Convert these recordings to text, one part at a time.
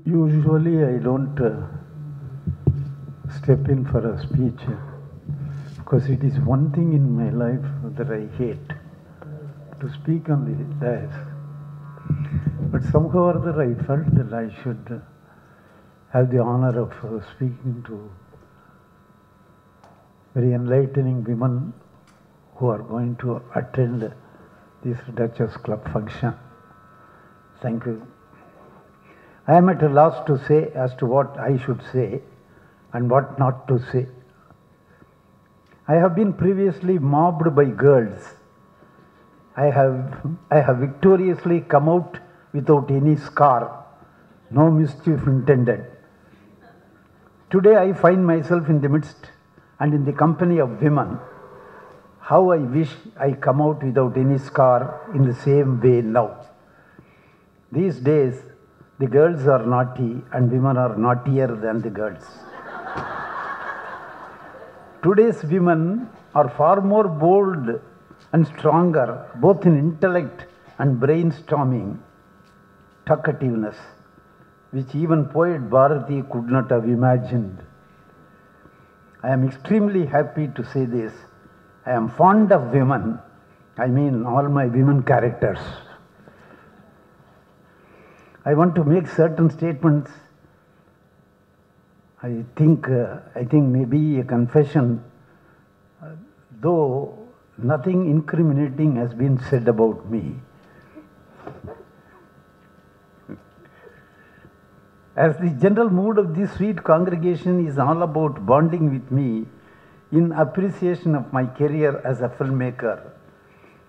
Usually, I don't step in for a speech because it is one thing in my life that I hate to speak on the dais. But somehow or other, I felt that I should have the honor of speaking to very enlightening women who are going to attend this Dutchess Club function. Thank you. I am at a loss to say as to what I should say and what not to say. I have been previously mobbed by girls. I have victoriously come out without any scar, no mischief intended. Today I find myself in the midst and in the company of women. How I wish I come out without any scar in the same way now. These days, the girls are naughty and women are naughtier than the girls. Today's women are far more bold and stronger, both in intellect and brainstorming, talkativeness, which even poet Bharati could not have imagined. I am extremely happy to say this. I am fond of women. I mean all my women characters. I want to make certain statements. I think maybe a confession, though nothing incriminating has been said about me. As the general mood of this sweet congregation is all about bonding with me in appreciation of my career as a filmmaker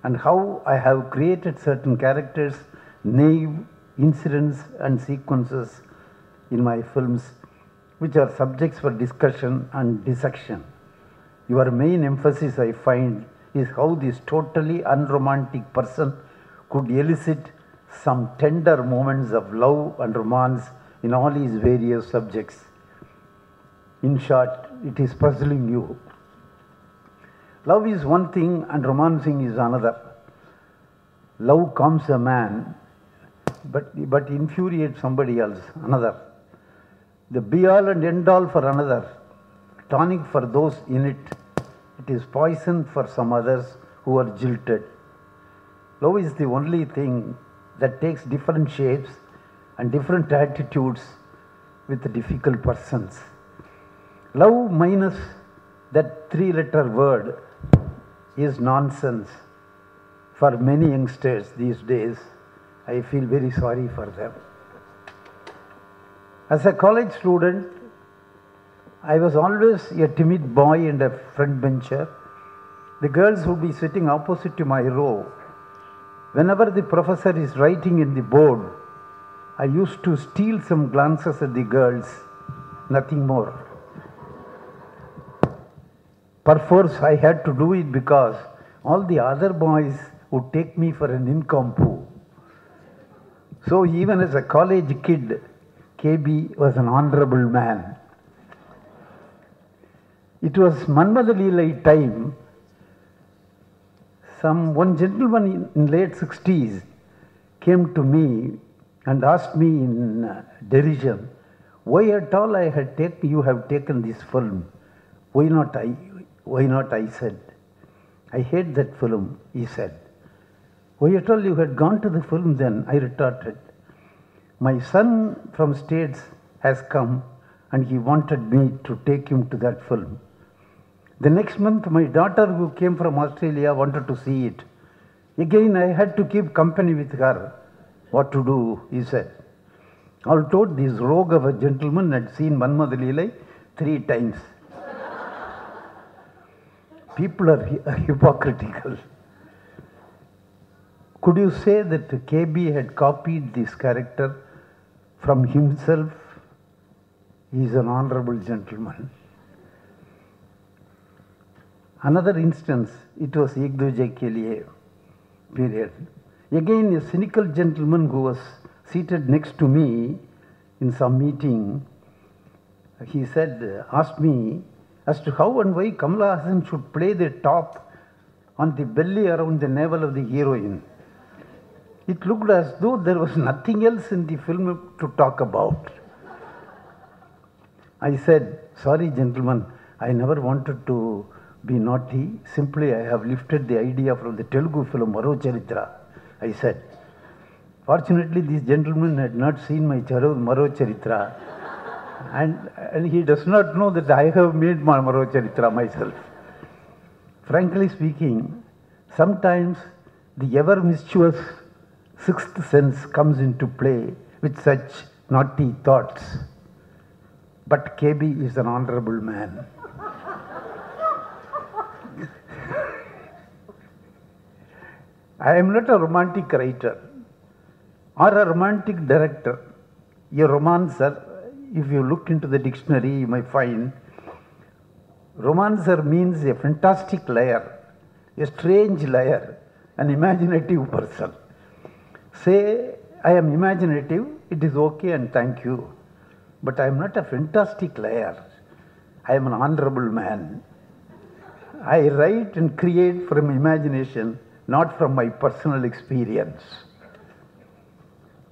and how I have created certain characters, naive incidents and sequences in my films which are subjects for discussion and dissection. Your main emphasis, I find, is how this totally unromantic person could elicit some tender moments of love and romance in all his various subjects. In short, it is puzzling you. Love is one thing and romancing is another. Love calms a man, but infuriates somebody else, another. The be-all and end-all for another, tonic for those in it. It is poison for some others who are jilted. Love is the only thing that takes different shapes and different attitudes with difficult persons. Love minus that three-letter word is nonsense for many youngsters these days. I feel very sorry for them. As a college student, I was always a timid boy and a front bencher. The girls would be sitting opposite to my row. Whenever the professor is writing in the board, I used to steal some glances at the girls, nothing more. Perforce I had to do it because all the other boys would take me for an incompetent. So even as a college kid, KB was an honorable man. It was Manmadalilai time. One gentleman in late 60s came to me and asked me in derision, why at all you have taken this film? Why not I? I said. I hate that film, he said. Why at all you had gone to the film then? I retorted. My son from States has come and he wanted me to take him to that film. The next month, my daughter who came from Australia wanted to see it. Again, I had to keep company with her. What to do, he said. All told, this rogue of a gentleman had seen Manmadalilai 3 times. People are hypocritical. Could you say that KB had copied this character from himself? He is an honorable gentleman. Another instance, it was Ek Duje Ke Liye period. Again, a cynical gentleman who was seated next to me in some meeting, he asked me as to how and why Kamala Hassan should play the top on the belly around the navel of the heroine. It looked as though there was nothing else in the film to talk about. I said, sorry gentlemen, I never wanted to be naughty. Simply I have lifted the idea from the Telugu film Maro Charitra. I said, fortunately this gentleman had not seen my Maro Charitra. And he does not know that I have made my Maro Charitra myself. Frankly speaking, sometimes the ever mischievous sixth sense comes into play with such naughty thoughts. But KB is an honorable man. I am not a romantic writer or a romantic director. A romancer, if you look into the dictionary, you may find romancer means a fantastic liar, a strange liar, an imaginative person. Say, I am imaginative, it is okay and thank you. But I am not a fantastic liar. I am an honorable man. I write and create from imagination, not from my personal experience.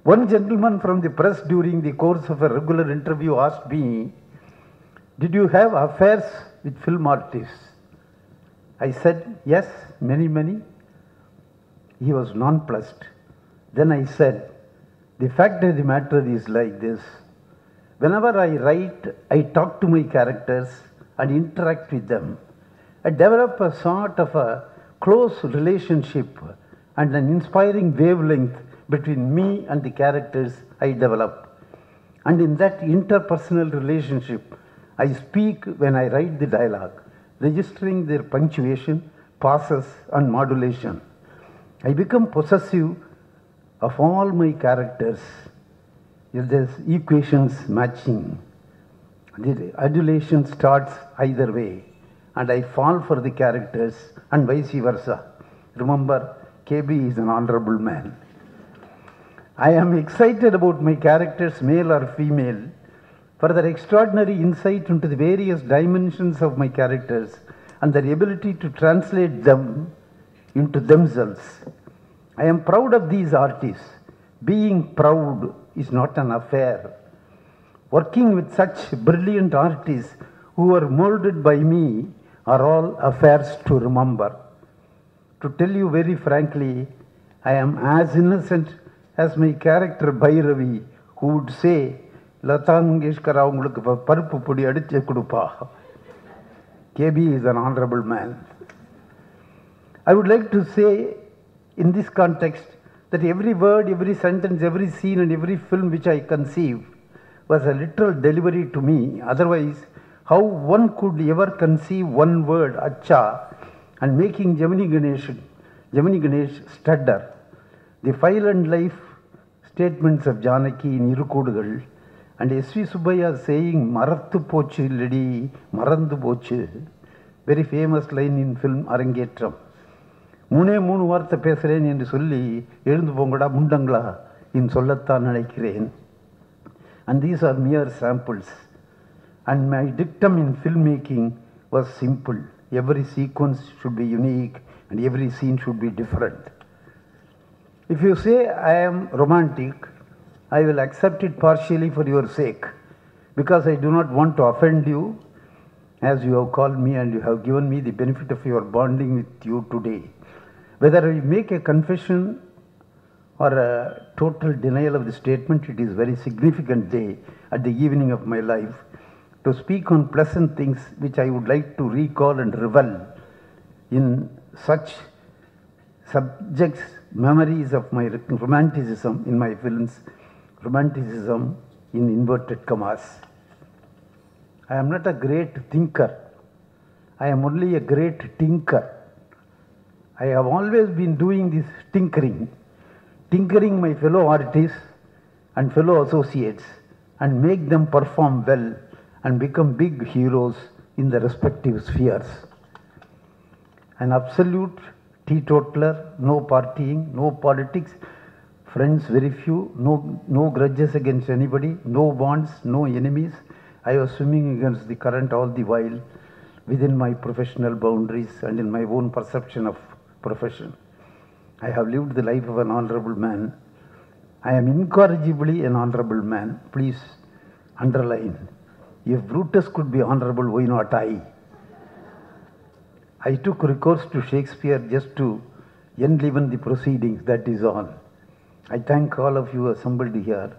One gentleman from the press during the course of a regular interview asked me, did you have affairs with film artists? I said, yes, many. He was nonplussed. Then I said, the fact of the matter is like this. Whenever I write, I talk to my characters and interact with them. I develop a sort of a close relationship and an inspiring wavelength between me and the characters I develop. And in that interpersonal relationship, I speak when I write the dialogue, registering their punctuation, pauses and modulation. I become possessive of all my characters. If there's equations matching, the adulation starts either way, and I fall for the characters and vice versa. Remember, KB is an honorable man. I am excited about my characters, male or female, for their extraordinary insight into the various dimensions of my characters and their ability to translate them into themselves. I am proud of these artists. Being proud is not an affair. Working with such brilliant artists who were molded by me are all affairs to remember. To tell you very frankly, I am as innocent as my character Bhairavi, who would say, Lata Mangeshkar avungalukku paruppu podi adiche kudupa. KB is an honorable man. I would like to say in this context that every word, every sentence, every scene and every film which I conceived was a literal delivery to me. Otherwise, how one could ever conceive one word, Acha, and making Gemini Ganesh stutter. The file and life statements of Janaki in Irukodugal and S.V. Subbaiah saying, Marathu pochu ledi, marandu pochu. Very famous line in film Arangetram. மூணு வார்த்தை பேசுகிறேன் என்று சொல்லி எழுந்து போங்கடா முண்டங்களா என்று சொல்லத்தான் நினைக்கிறேன். And these are mere samples. And my dictum in filmmaking was simple. Every sequence should be unique and every scene should be different. If you say I am romantic, I will accept it partially for your sake, because I do not want to offend you, as you have called me and you have given me the benefit of your bonding with you today. Whether I make a confession or a total denial of the statement, it is a very significant day at the evening of my life to speak on pleasant things which I would like to recall and revel in such subjects, memories of my romanticism in my films, romanticism in inverted commas. I am not a great thinker. I am only a great tinker. I have always been doing this tinkering my fellow artists and fellow associates and make them perform well and become big heroes in their respective spheres. An absolute teetotaler, no partying, no politics, friends very few, no grudges against anybody, no bonds, no enemies. I was swimming against the current all the while within my professional boundaries and in my own perception of profession. I have lived the life of an honorable man. I am incorrigibly an honorable man. Please underline. If Brutus could be honorable, why not I? I took recourse to Shakespeare just to enliven the proceedings, that is all. I thank all of you assembled here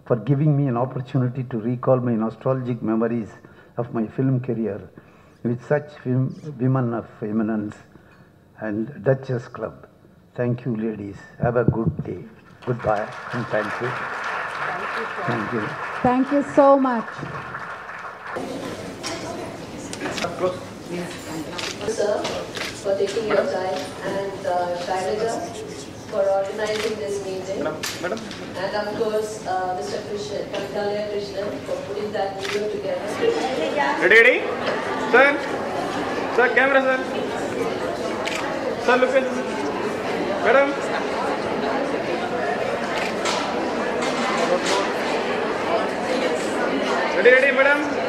for giving me an opportunity to recall my nostalgic memories of my film career with such women of eminence and Dutchess Club. Thank you, ladies. Have a good day. Goodbye and thank you. Thank you. Thank you so much. Sir, for taking your time, and Shailaja for organizing this meeting. Madam. And of course, Mr. K.Balachander for putting that video together. Ready? Sir? Sir, camera, sir. Sir, look at Madam. Ready, madam?